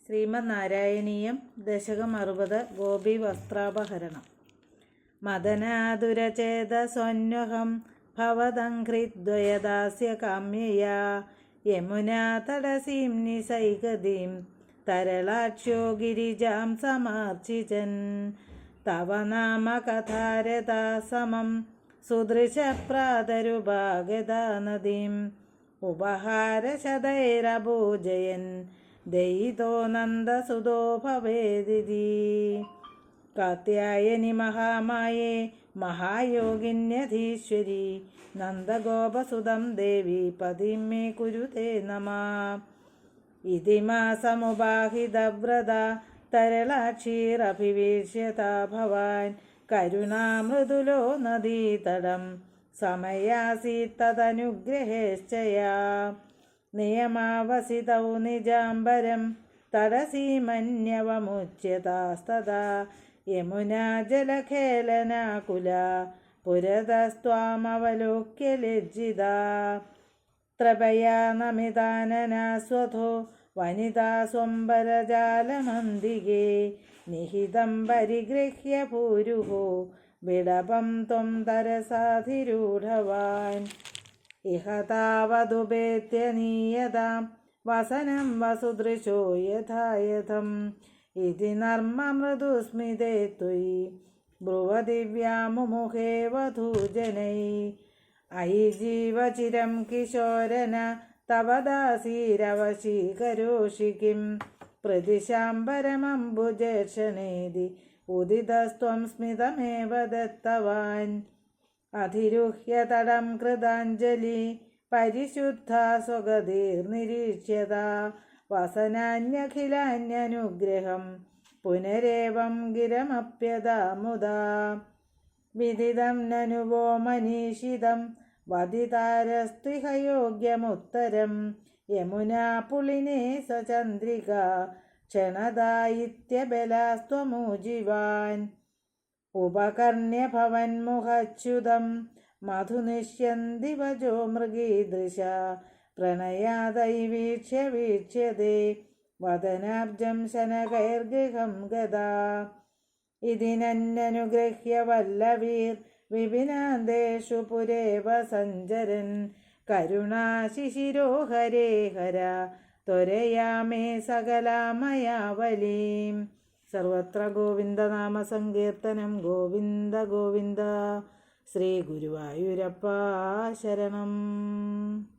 ശ്രീമന്നാരായണീയം ദശകം 60 ഗോപി വസ്ത്രാപഹരണം. മദനാതുരചേതസോന്വഹം ഭവദംഘ്രിദ്വയദാസ്യ കാമ്യയാ യമുനാ തടസീം നിസൈകതീം തരളാക്ഷ്യോ ഗിരിജാം സമാർച്ചിചൻ തവ നാമ കഥാരതാ സമം സുദൃശപ്രാതരുഭാഗതാ നദീം ഉപഹാരശതൈരഭൂജയൻ ദയിതോ നന്ദസുതോ ഭവേദിതി. കാത്യായനി മഹാമായേ മഹായോഗിന്യധീശ്വരി നന്ദഗോപസുതം ദേവി പതിം മേ കുരുതേ നമഃ. ഇതി മാസമുപാഹിതവ്രത തരളാക്ഷീരഭിവേശ്യതാ ഭവാൻ കരുണാമൃദുലോ നദീതടം സമയാസീത്തദനുഗ്രഹേശ്ചയാ. നിയമാവസിതൗ നിജാംബരം തടസീമന്യവമുച്യതാസ്തദാ യമുനാ ജലഖേലനാകുലാ പുരതസ്ത്വാമവലോക്യ ലജ്ജിതാ. ത്രപയാ നമിതാനനാ സ്വധോ വനിതാ സ്വംബരജാലമന്ദികേ നിഹിതം പരിഗൃഹ്യ പൂരുഹോ വിടപം ത്വം തരസാധിരൂഢവാൻ. ഇഹ താവതുപേത്യ നീയതാം വസനം വസുദൃശോ യഥായഥം ഇതി നർമ്മമൃദുസ്മിതേ ത്വയി ബ്രുവദിവ്യാമുമുഖേ വധൂജനൈ. അയി ജീവചിരം കിശോരന തവ ദാസീരവശീകരോഷി കിം പ്രതിശാംബരമംബുജേർഷണേതി ഉദിതസ്ത്വം സ്മിതമേവ ദത്തവാൻ. അധിരുഹ്യതടം കൃതാഞ്ജലി പരിശുദ്ധാ സ്വഗതിർനിരീക്ഷ്യതാ വസനാന്യഖിലാന്യനുഗ്രഹം പുനരേവം ഗിരമപ്യതാ മുദാ. വിദിതം നനു വോ മനീഷിതം വദിതാരസ്ത്വിഹ യോഗ്യമുത്തരം യമുനാ പുളിനേ സചന്ദ്രിക ക്ഷണദായിത്യബലാസ്ത്വമൂജിവാൻ. ഉപകർണ്യഭവന്മുഖച്യുതം മധുനിഷ്യന്തി വജോ മൃഗീദൃശ പ്രണയാദൈവീക്ഷ്യ വീക്ഷ്യതേ വദനാബ്ജം ശനകൈർഗൃഹം ഗദാ. ഇതിനന്യനുഗൃഹ്യ വല്ലവീർ വിപിനാന്തേഷു പുരേവ സഞ്ചരൻ കരുണാശിശിരോ ഹരേ ഹര ത്വരയാമേ സകലാമയാവലീം. സർവത്ര ഗോവിന്ദനാമ സങ്കീർത്തനം. ഗോവിന്ദ ഗോവിന്ദ. ശ്രീ ഗുരുവായൂരപ്പ ശരണം.